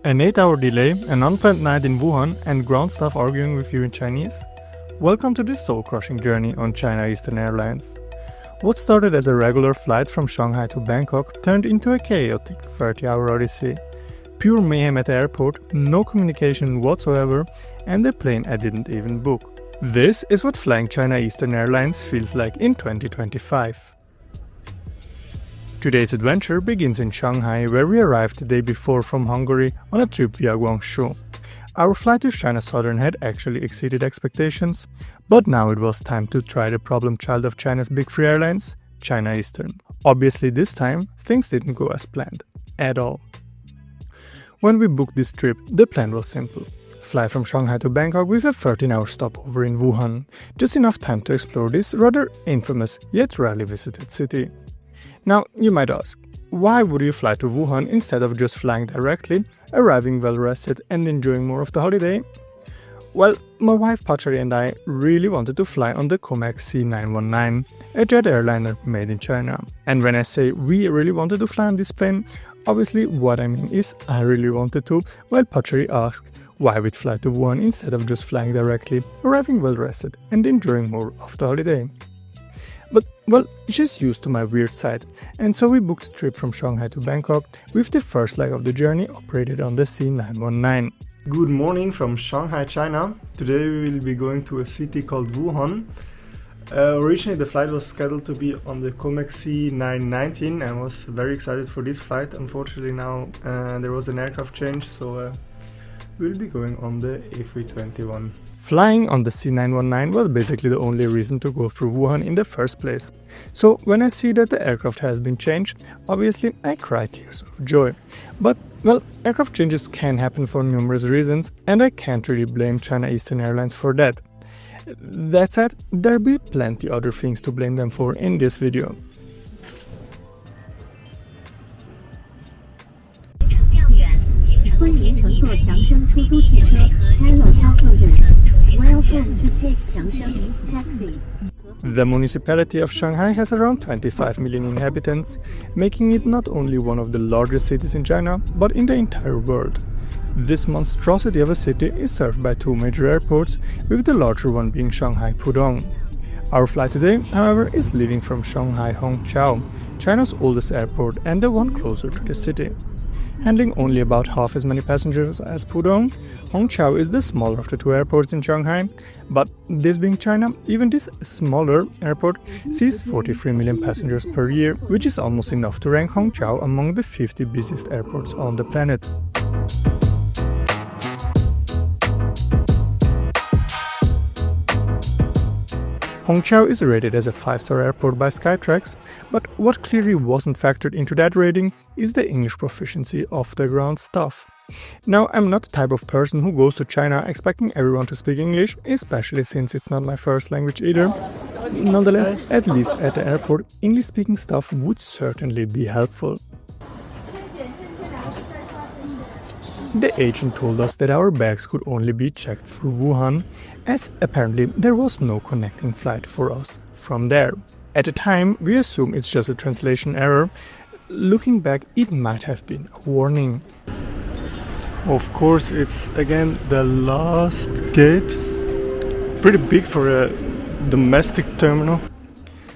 An 8-hour delay, an unplanned night in Wuhan, and ground staff arguing with you in Chinese? Welcome to this soul-crushing journey on China Eastern Airlines. What started as a regular flight from Shanghai to Bangkok turned into a chaotic 30-hour odyssey. Pure mayhem at the airport, no communication whatsoever, and a plane I didn't even book. This is what flying China Eastern Airlines feels like in 2025. Today's adventure begins in Shanghai, where we arrived the day before from Hungary on a trip via Guangzhou. Our flight with China Southern had actually exceeded expectations, but now it was time to try the problem child of China's big three airlines, China Eastern. Obviously this time, things didn't go as planned. At all. When we booked this trip, the plan was simple. Fly from Shanghai to Bangkok with a 13-hour stopover in Wuhan. Just enough time to explore this rather infamous yet rarely visited city. Now, you might ask, why would you fly to Wuhan instead of just flying directly, arriving well-rested and enjoying more of the holiday? Well, my wife Pajaaree and I really wanted to fly on the COMAC C919, a jet airliner made in China. And when I say we really wanted to fly on this plane, obviously what I mean is I really wanted to, while Pajaaree asked why we'd fly to Wuhan instead of just flying directly, arriving well-rested and enjoying more of the holiday. But, well, she's used to my weird side, and so we booked a trip from Shanghai to Bangkok with the first leg of the journey operated on the C919. Good morning from Shanghai, China. Today we will be going to a city called Wuhan. Originally the flight was scheduled to be on the COMAC C919 and I was very excited for this flight. Unfortunately now there was an aircraft change, so we'll be going on the A321. Flying on the C919 was basically the only reason to go through Wuhan in the first place. So when I see that the aircraft has been changed, obviously I cry tears of joy. But, well, aircraft changes can happen for numerous reasons, and I can't really blame China Eastern Airlines for that. That said, there'll be plenty other things to blame them for in this video. The municipality of Shanghai has around 25 million inhabitants, making it not only one of the largest cities in China, but in the entire world. This monstrosity of a city is served by two major airports, with the larger one being Shanghai Pudong. Our flight today, however, is leaving from Shanghai Hongqiao, China's oldest airport and the one closer to the city. Handling only about half as many passengers as Pudong, Hongqiao is the smaller of the two airports in Shanghai, but this being China, even this smaller airport sees 43 million passengers per year, which is almost enough to rank Hongqiao among the 50 busiest airports on the planet. Hongqiao is rated as a 5-star airport by Skytrax, but what clearly wasn't factored into that rating is the English proficiency of the ground staff. Now, I'm not the type of person who goes to China expecting everyone to speak English, especially since it's not my first language either. Nonetheless, at least at the airport, English-speaking staff would certainly be helpful. The agent told us that our bags could only be checked through Wuhan, as apparently there was no connecting flight for us from there. At the time, we assume it's just a translation error. Looking back, it might have been a warning. Of course, it's again the last gate. Pretty big for a domestic terminal.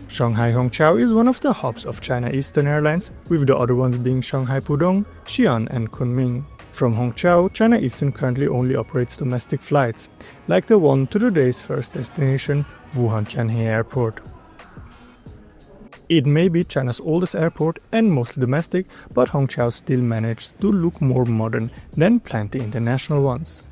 Shanghai Hongqiao is one of the hubs of China Eastern Airlines, with the other ones being Shanghai Pudong, Xi'an and Kunming. From Hongqiao, China Eastern currently only operates domestic flights, like the one to today's first destination, Wuhan Tianhe Airport. It may be China's oldest airport and mostly domestic, but Hongqiao still managed to look more modern than plenty international ones.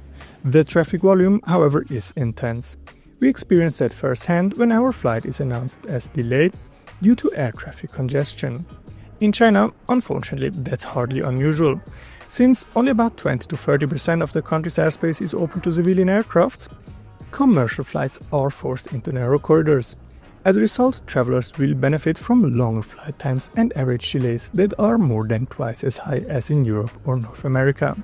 The traffic volume, however, is intense. We experienced that firsthand when our flight is announced as delayed due to air traffic congestion. In China, unfortunately, that's hardly unusual. Since only about 20 to 30% of the country's airspace is open to civilian aircrafts, commercial flights are forced into narrow corridors. As a result, travelers will benefit from longer flight times and average delays that are more than twice as high as in Europe or North America.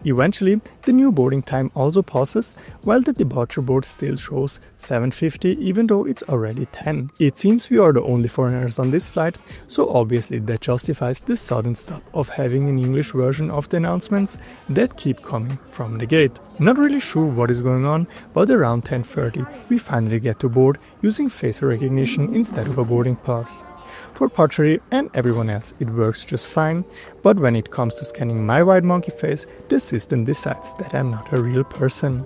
Eventually, the new boarding time also passes, while the departure board still shows 7:50 even though it's already 10. It seems we are the only foreigners on this flight, so obviously that justifies the sudden stop of having an English version of the announcements that keep coming from the gate. Not really sure what is going on, but around 10:30 we finally get to board using face recognition instead of a boarding pass. For Pajaaree and everyone else it works just fine, but when it comes to scanning my white monkey face, the system decides that I'm not a real person.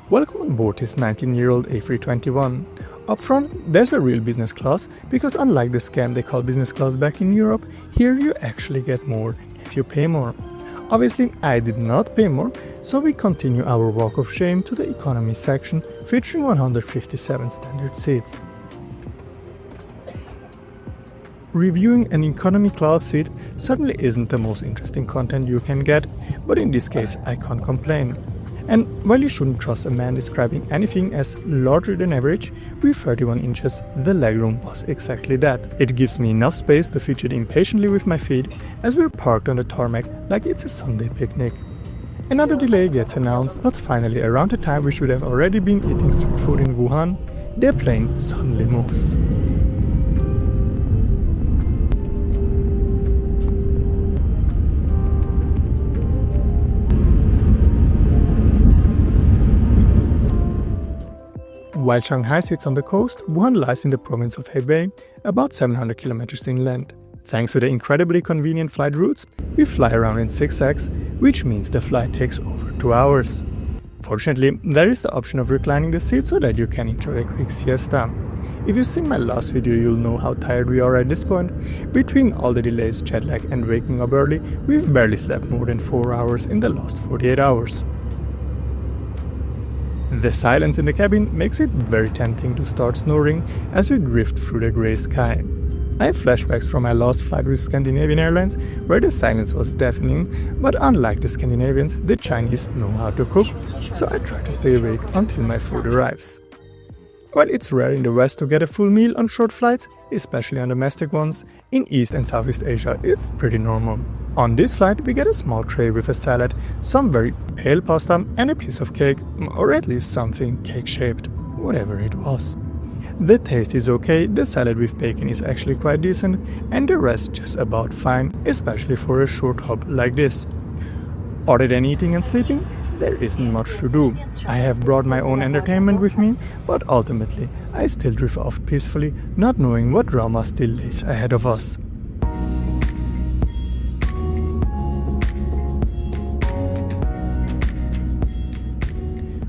Welcome on board this 19-year-old A321. Up front, there's a real business class, because unlike the scam they call business class back in Europe, here you actually get more if you pay more. Obviously, I did not pay more, so we continue our walk of shame to the economy section, featuring 157 standard seats. Reviewing an economy class seat certainly isn't the most interesting content you can get, but in this case I can't complain. And while you shouldn't trust a man describing anything as larger than average, with 31 inches, the legroom was exactly that. It gives me enough space to fidget impatiently with my feet as we're parked on the tarmac like it's a Sunday picnic. Another delay gets announced, but finally around the time we should have already been eating street food in Wuhan, the plane suddenly moves. While Shanghai sits on the coast, Wuhan lies in the province of Hebei, about 700 kilometers inland. Thanks to the incredibly convenient flight routes, we fly around in zigzags, which means the flight takes over 2 hours. Fortunately, there is the option of reclining the seat so that you can enjoy a quick siesta. If you've seen my last video, you'll know how tired we are at this point. Between all the delays, jet lag and waking up early, we've barely slept more than 4 hours in the last 48 hours. The silence in the cabin makes it very tempting to start snoring as we drift through the grey sky. I have flashbacks from my last flight with Scandinavian Airlines, where the silence was deafening, but unlike the Scandinavians, the Chinese know how to cook, so I try to stay awake until my food arrives. While it's rare in the West to get a full meal on short flights, especially on domestic ones, in East and Southeast Asia it's pretty normal. On this flight we get a small tray with a salad, some very pale pasta and a piece of cake, or at least something cake-shaped, whatever it was. The taste is okay, the salad with bacon is actually quite decent, and the rest just about fine, especially for a short hop like this. Other than eating and sleeping, there isn't much to do. I have brought my own entertainment with me, but ultimately I still drift off peacefully, not knowing what drama still lays ahead of us.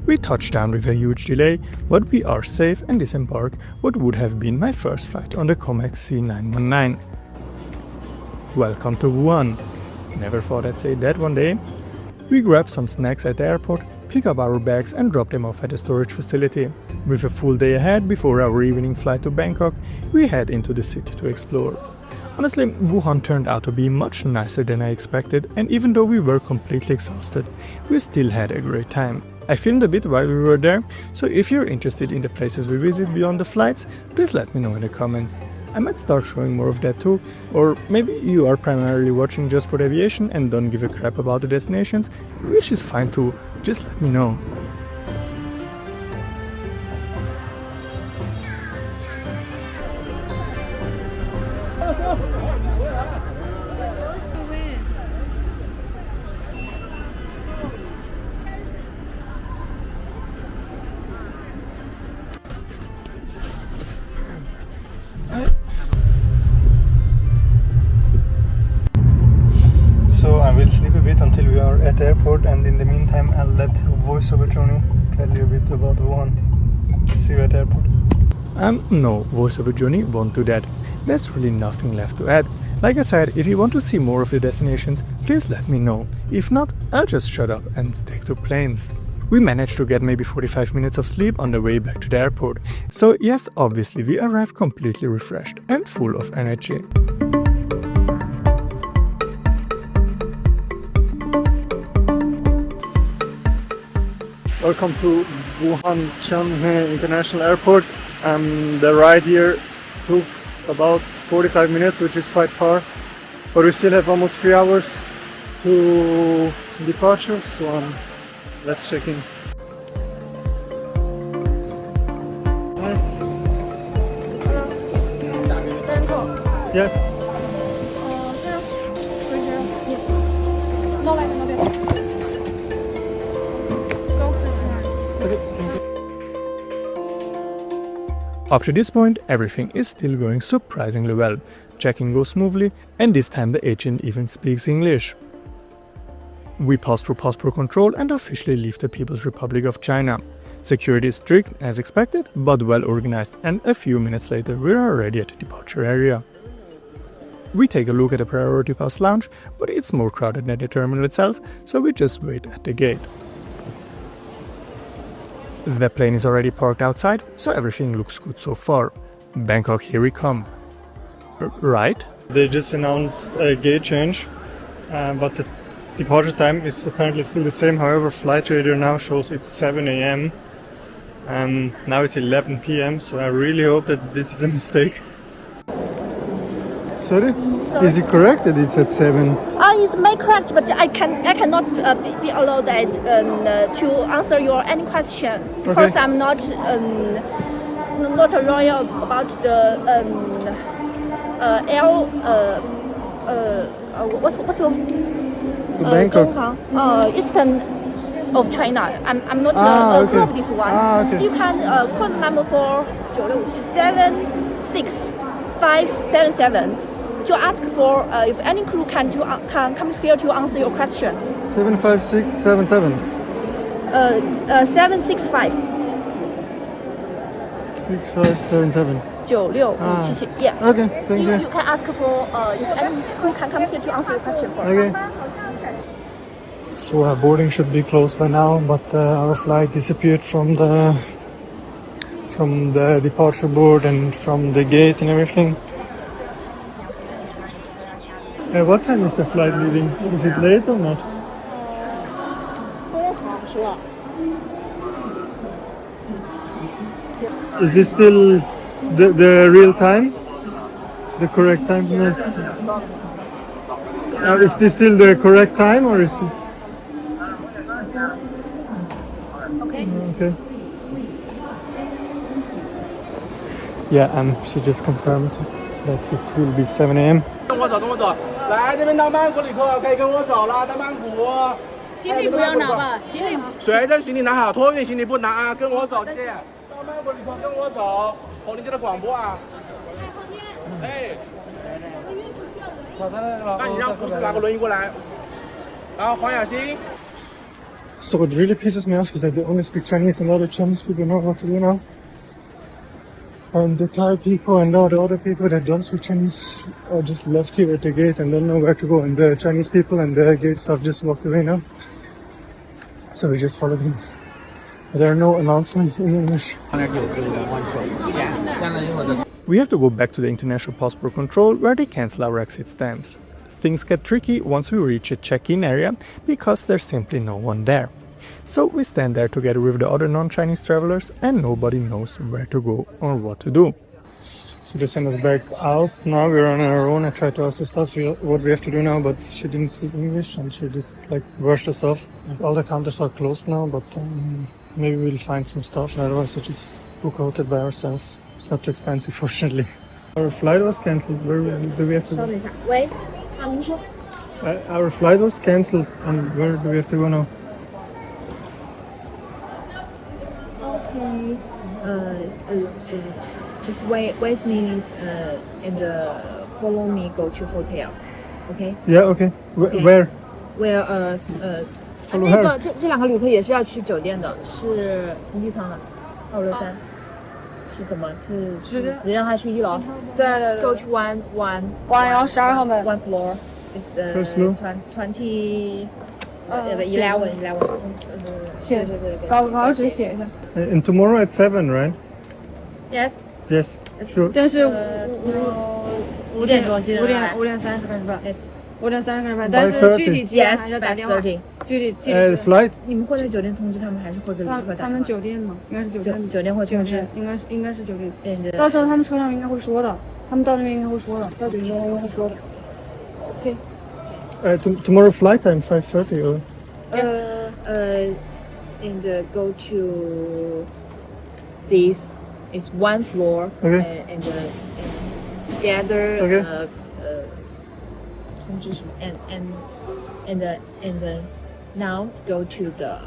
We touch down with a huge delay, but we are safe and disembark what would have been my first flight on the COMAC C919. Welcome to Wuhan. Never thought I'd say that one day. We grab some snacks at the airport, pick up our bags and drop them off at the storage facility. With a full day ahead before our evening flight to Bangkok, we head into the city to explore. Honestly, Wuhan turned out to be much nicer than I expected, and even though we were completely exhausted, we still had a great time. I filmed a bit while we were there, so if you're interested in the places we visit beyond the flights, please let me know in the comments. I might start showing more of that too, or maybe you are primarily watching just for the aviation and don't give a crap about the destinations, which is fine too, just let me know. So I will sleep a bit until we are at the airport, and in the meantime I'll let voiceover Johnny tell you a bit about Wuhan. See you at the airport. No, voiceover Johnny won't do that. There's really nothing left to add. Like I said, if you want to see more of the destinations, please let me know. If not, I'll just shut up and stick to planes. We managed to get maybe 45 minutes of sleep on the way back to the airport. So yes, obviously we arrived completely refreshed and full of energy. Welcome to Wuhan Tianhe International Airport. The ride here took about 45 minutes, which is quite far, but we still have almost 3 hours to departure, so let's check in. Hi. Bangkok. Yes. No light, no light. Up to this point, everything is still going surprisingly well. Check-in goes smoothly, and this time the agent even speaks English. We pass through passport control and officially leave the People's Republic of China. Security is strict as expected, but well organized, and a few minutes later we are already at the departure area. We take a look at the Priority Pass lounge, but it's more crowded than the terminal itself, so we just wait at the gate. The plane is already parked outside, so everything looks good so far. Bangkok, here we come. Right? They just announced a gate change, but the departure time is apparently still the same. However, Flight Radar now shows it's 7 a.m. and now it's 11 p.m. So I really hope that this is a mistake. Sorry? Is it correct that it's at 7? It may correct, but I cannot be allowed that to answer your any question because Okay. I'm not royal about the what's your Bangkok. Eastern of China. I'm not okay. of this one. Okay. You can call the number for 76577 to ask for if any crew can come here to answer your question. 75677. 765 6577. 9657. Yeah. Okay, thank you. You can ask for if any crew can come here to answer your question for. Okay. So our boarding should be closed by now, but our flight disappeared from the departure board and from the gate and everything. What time is the flight leaving? Is it late or not? Is this still the real time? The correct time? Is this still the correct time or is it? Okay. Yeah, she just confirmed that it will be 7 a.m. 跟我走，跟我走。来，这边到曼谷旅客可以跟我走了，到曼谷。行李不要拿吧，行李。随身行李拿好，托运行李不拿啊，跟我走，谢谢。到曼谷旅客跟我走，红领巾的广播啊。哎。那你让护士拿个轮椅过来。然后黄雅欣。So what really pisses me off is that they only speak Chinese and all the Chinese people know what to do now. And the Thai people and all the other people that don't speak Chinese are just left here at the gate and don't know where to go. And the Chinese people and the gate staff just walked away now. So we just followed him. There are no announcements in English. We have to go back to the international passport control where they cancel our exit stamps. Things get tricky once we reach a check-in area because there's simply no one there. So we stand there together with the other non-Chinese travelers and nobody knows where to go or what to do. So they send us back out. Now we're on our own. I tried to ask the staff what we have to do now, but she didn't speak English and she just brushed us off. All the counters are closed now, but maybe we'll find some stuff and otherwise we'll just book out it by ourselves. It's not too expensive, fortunately. Our flight was cancelled. Where do we have to go? Our flight was cancelled and where do we have to go now? Okay, just wait a minute, and follow me go to hotel. Okay? Yeah, okay. Where? Where follow 那 her. 个这两个旅客也是要去酒店的，是经济舱的263，是怎么是直接让他去1楼？对对对。 Go to one 然后12号门。 one floor is First floor? 20 11，写稿纸写一下。And tomorrow at 7, right? Yes. Yes, sure. 但是几点钟？几点钟来5点30开始办。 ？Yes. 5点30开始办，但是具体几点 Yes. 还是要打电话。 5:30. 具体 Flight? 你们会在酒店通知他们，还是会给旅客打？他们酒店嘛，应该是酒店。酒店会通知。应该是酒店。And 到时候他们车上应该会说的，他们到那边应该会说的，到酒店应该会说的。OK。Tomorrow flight time 5:30 or? And go to this is one floor. Okay. And together. Okay. 通知什么 and now go to the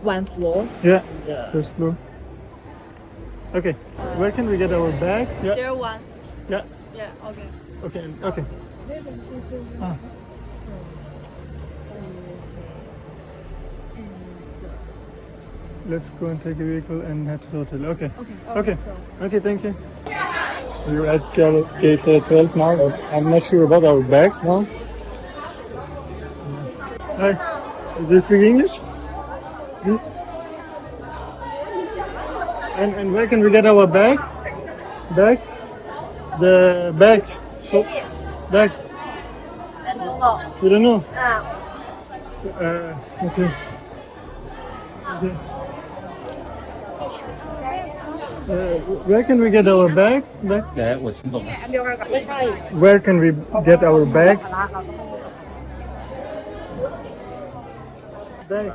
one floor. Yeah. The First floor. Okay. Where can we get our bag? Yeah. There one. Yeah. Yeah. Okay. Okay. Okay. Ah. Let's go and take a vehicle and head to the hotel. Okay. Okay. Okay. Thank you. We're at gate 12 now. But I'm not sure about our bags now. Hi. Do you speak English? This. And where can we get our bag? Bag? The bag. So, bag. You don't know? Okay. Okay. Where can we get our bag? Where can we get our bag? Bag.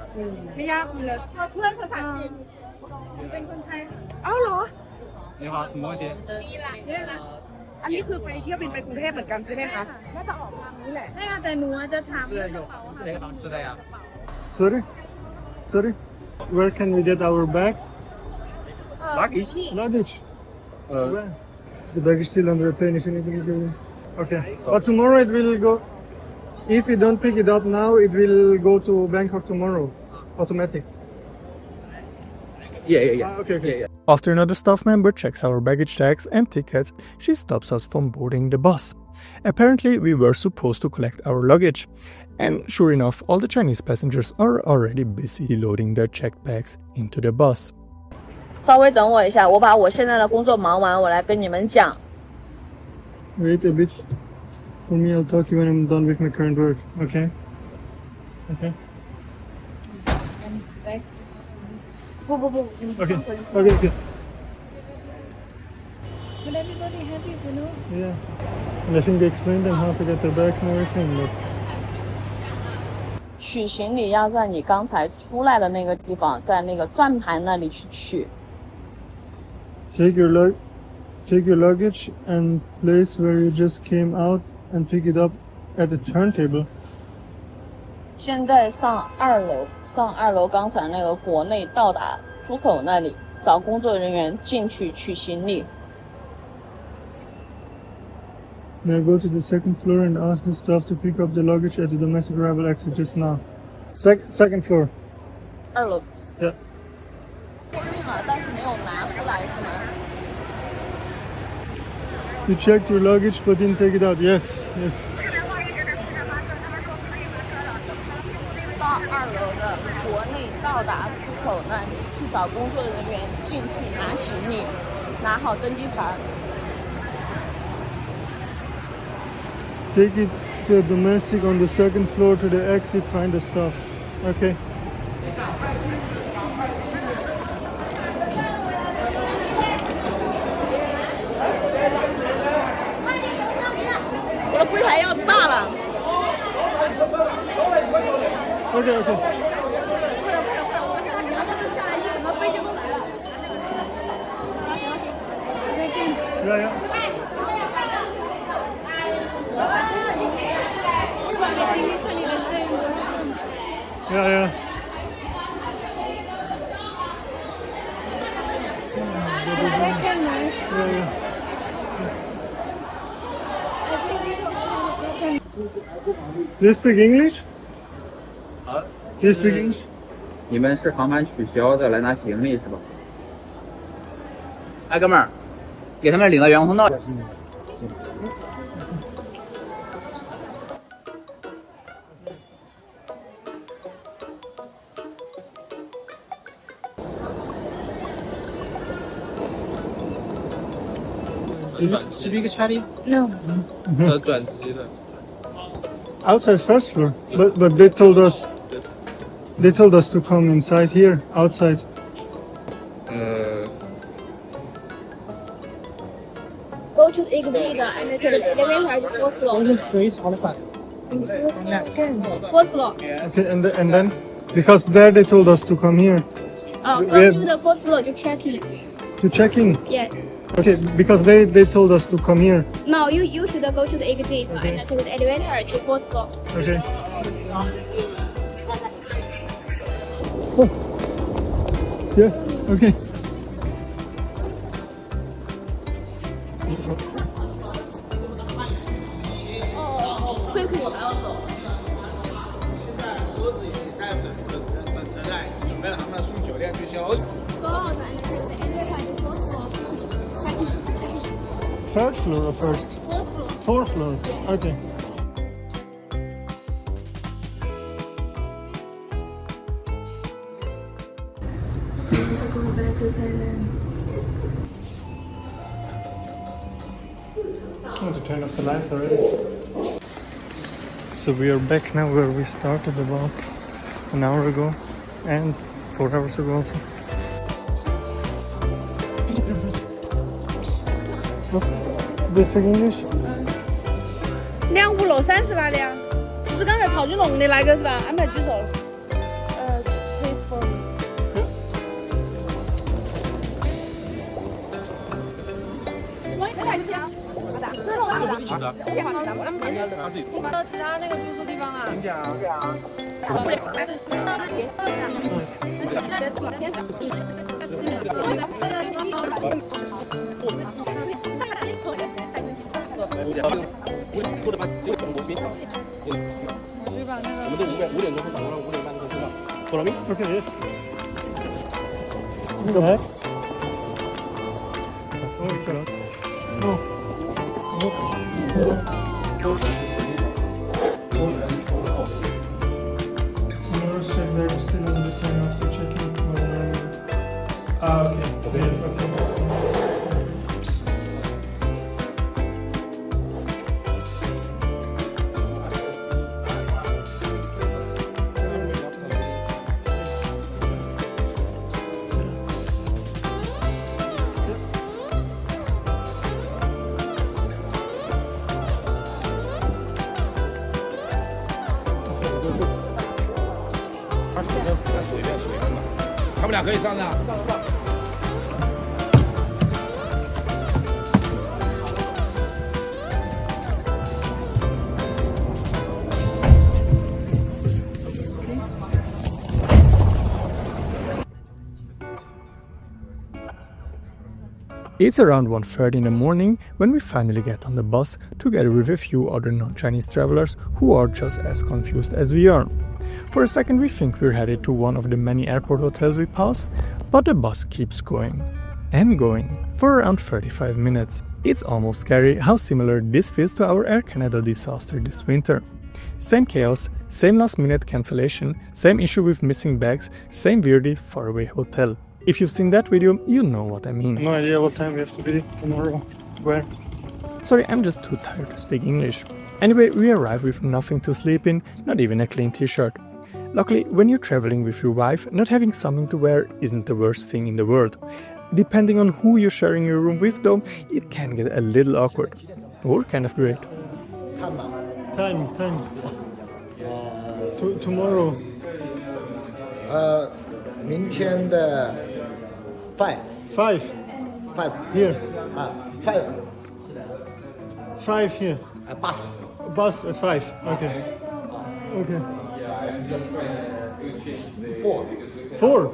ไม่ยากเลยเพื่อนภาษาจีนเป็นคนไทยเอ้าเหรอ你好什么问题อันนี้คือไปเที่ยวบินไปกรุงเทพเหมือนกันใช่ไหมคะน่าจะออกทางนี้แหละใช่ค่ะแต่หนูจะถาม是有是哪个航司的呀 Sorry. Where can we get our bag? Luggage? Luggage. Where? The bag is still under a plane. If you need to go. Okay. But tomorrow it will go. If you don't pick it up now, it will go to Bangkok tomorrow. Automatic. Yeah. Okay. After another staff member checks our baggage tags and tickets, she stops us from boarding the bus. Apparently, we were supposed to collect our luggage. And sure enough, all the Chinese passengers are already busy loading their checked bags into the bus. 稍微等我一下，我把我现在的工作忙完，我来跟你们讲。 Wait a bit for me. I'll talk to you when I'm done with my current work. Okay? Okay. 不， Okay. But everybody happy to know. Yeah. And I think they explained them how to get their bags and everything. But 取行李要在你刚才出来的那个地方，在那个转盘那里去取。 take your luggage and place where you just came out and pick it up at the turntable. 现在上二楼刚才那个国内到达出口那里，找工作人员进去取行李。 Now go to the second floor and ask the staff to pick up the luggage at the domestic arrival exit just now. Second floor. 2楼。 Yeah. 运了，但是没有拿出来，是吗？ You checked your luggage but didn't take it out. Yes. 到2楼的国内到达出口那里去找工作人员进去拿行李，拿好登机牌。 Take it to a domestic on the second floor to the exit. Find the staff. Okay. 我的柜台要炸了。 Okay. Yeah. Yeah. Do you speak English? Do you speak English? 你们是航班取消的，来拿行李是吧？哎，哥们儿，给他们领到员工通道。Speak Chinese? No. 转机的。 Outside first floor, but they told us to come inside here, outside. Go to the exit and take the elevator at the fourth floor. Fourth floor. Okay, and then because there they told us to come here Go have- to the fourth floor to check in. to check in. Yeah. Okay, because they told us to come here. No, you should go to the exit and take the elevator to fourth floor. Okay. Oh. Yeah. Okay. Quickly. 准备了他们送酒店去消。 Go out and take the elevator to fourth floor. Third floor or first? Fourth floor. Fourth floor. Okay. Going back to Thailand. Oh, they turned off the lights already. So we are back now where we started about an hour ago and 4 hours ago also. Oh, they speak English? 25楼3是哪里啊？就是刚才陶金龙的那个是吧？安排举手。Please for me. 其他那个住宿地方啊？我们都5点钟会打过来，5点半就可以到。follow me? Okay, yes. Go ahead. Oh, it's alright. Oh. Tomorrow's check bag is still on the plane after checking. Okay. Yeah, okay. It's around 1:30 in the morning when we finally get on the bus together with a few other non-Chinese travelers who are just as confused as we are. For a second we think we're headed to one of the many airport hotels we pass, but the bus keeps going and going for around 35 minutes. It's almost scary how similar this feels to our Air Canada disaster this winter. Same chaos, same last-minute cancellation, same issue with missing bags, same weirdy faraway hotel. If you've seen that video, you know what I mean. No idea what time we have to be tomorrow. Where? Sorry, I'm just too tired to speak English. Anyway, we arrive with nothing to sleep in, not even a clean t-shirt. Luckily, when you're traveling with your wife, not having something to wear isn't the worst thing in the world. Depending on who you're sharing your room with though, it can get a little awkward. Or kind of great. Time. Tomorrow. 明天的 5 Here. 5 here. Bus at 5. Okay. 4.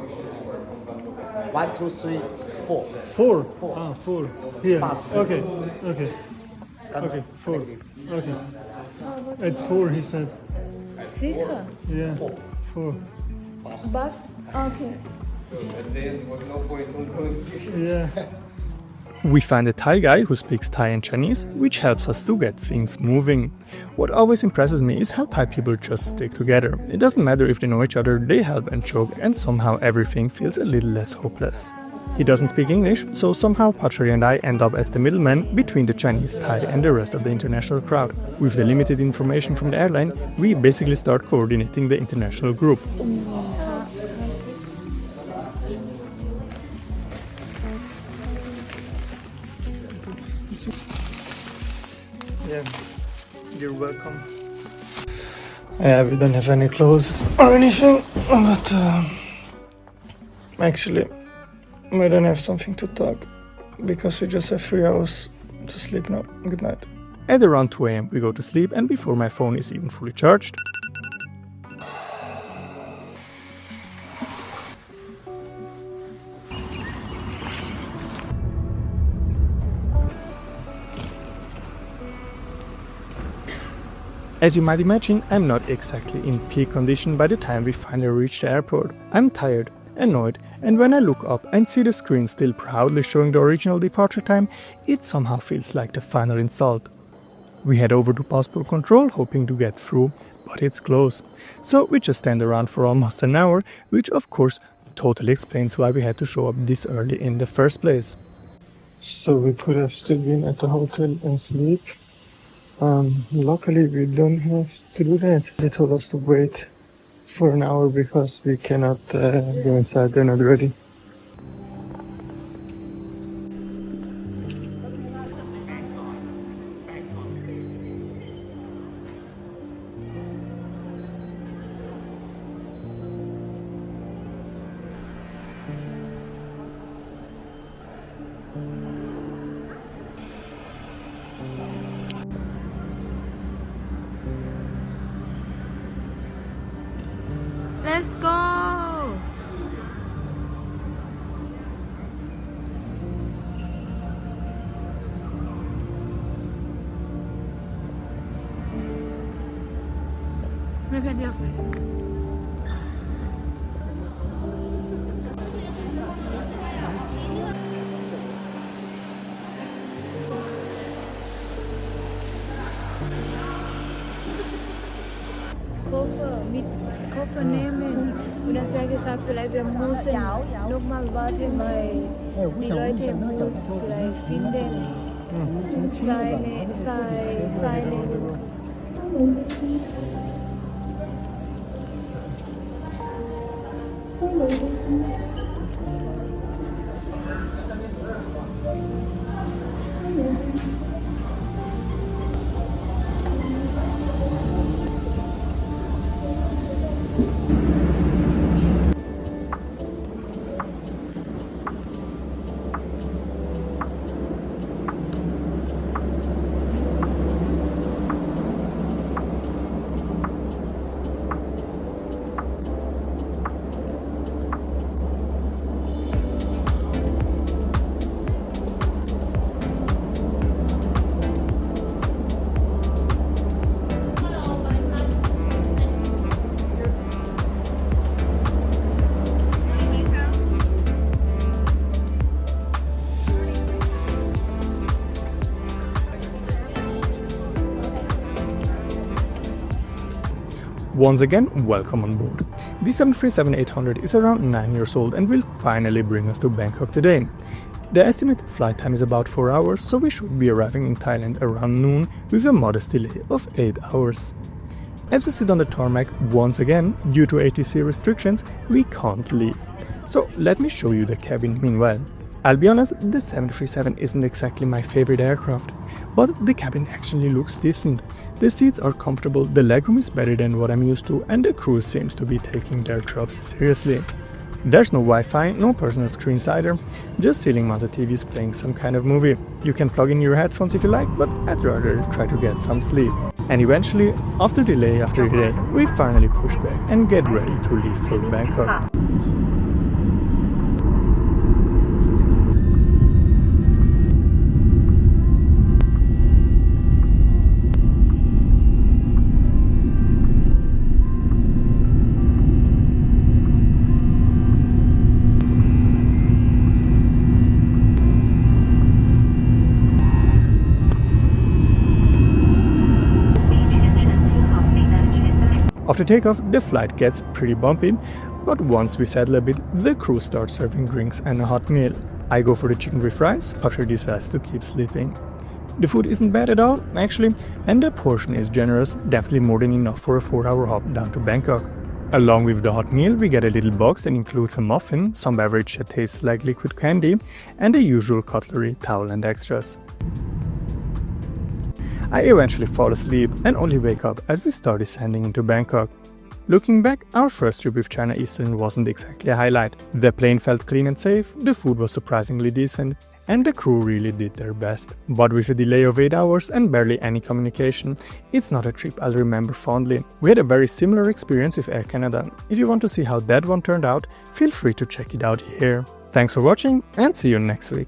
1 2 3 4 4. 4. Here. Bus. Okay. 4. Okay. At 4 he said. 6. Yeah. 4. Bus. Okay. Yeah. We find a Thai guy who speaks Thai and Chinese, which helps us to get things moving. What always impresses me is how Thai people just stick together. It doesn't matter if they know each other, they help and joke, and somehow everything feels a little less hopeless. He doesn't speak English, so somehow Pajaaree and I end up as the middleman between the Chinese, Thai and the rest of the international crowd. With the limited information from the airline, we basically start coordinating the international group. Yeah, you're welcome. We don't have any clothes or anything, but actually we don't have something to talk because we just have 3 hours to sleep now. Good night. At around 2 AM we go to sleep, and before my phone is even fully charged, as you might imagine, I'm not exactly in peak condition by the time we finally reach the airport. I'm tired, annoyed, and when I look up and see the screen still proudly showing the original departure time, it somehow feels like the final insult. We head over to passport control hoping to get through, but it's closed. So we just stand around for almost an hour, which of course totally explains why we had to show up this early in the first place. So we could have still been at the hotel and sleep. Luckily we don't have to do that. They told us to wait for an hour because we cannot go inside, they're not ready. Let's go! Look at your Koffer nehmen und dann sehr gesagt, vielleicht wir müssen nochmal warten, weil die Leute müssen vielleicht finden seine Once again, welcome on board. The 737-800 is around 9 years old and will finally bring us to Bangkok today. The estimated flight time is about 4 hours, so we should be arriving in Thailand around noon with a modest delay of 8 hours. As we sit on the tarmac, once again, due to ATC restrictions, we can't leave. So let me show you the cabin meanwhile. I'll be honest, the 737 isn't exactly my favorite aircraft, but the cabin actually looks decent. The seats are comfortable, the legroom is better than what I'm used to, and the crew seems to be taking their jobs seriously. There's no Wi-Fi, no personal screens either, just ceiling-mounted TVs playing some kind of movie. You can plug in your headphones if you like, but I'd rather try to get some sleep. And eventually, after delay after delay, we finally push back and get ready to leave for Bangkok. After takeoff, the flight gets pretty bumpy, But once we settle a bit, the crew starts serving drinks and a hot meal. I go for the chicken with rice, Pajaaree decides to keep sleeping. The food isn't bad at all, actually, and the portion is generous, definitely more than enough for a 4-hour hop down to Bangkok. Along with the hot meal, we get a little box that includes a muffin, some beverage that tastes like liquid candy, and the usual cutlery, towel and extras. I eventually fall asleep and only wake up as we start descending into Bangkok. Looking back, our first trip with China Eastern wasn't exactly a highlight. The plane felt clean and safe, the food was surprisingly decent, and the crew really did their best. But with a delay of 8 hours and barely any communication, it's not a trip I'll remember fondly. We had a very similar experience with Air Canada. If you want to see how that one turned out, feel free to check it out here. Thanks for watching and see you next week.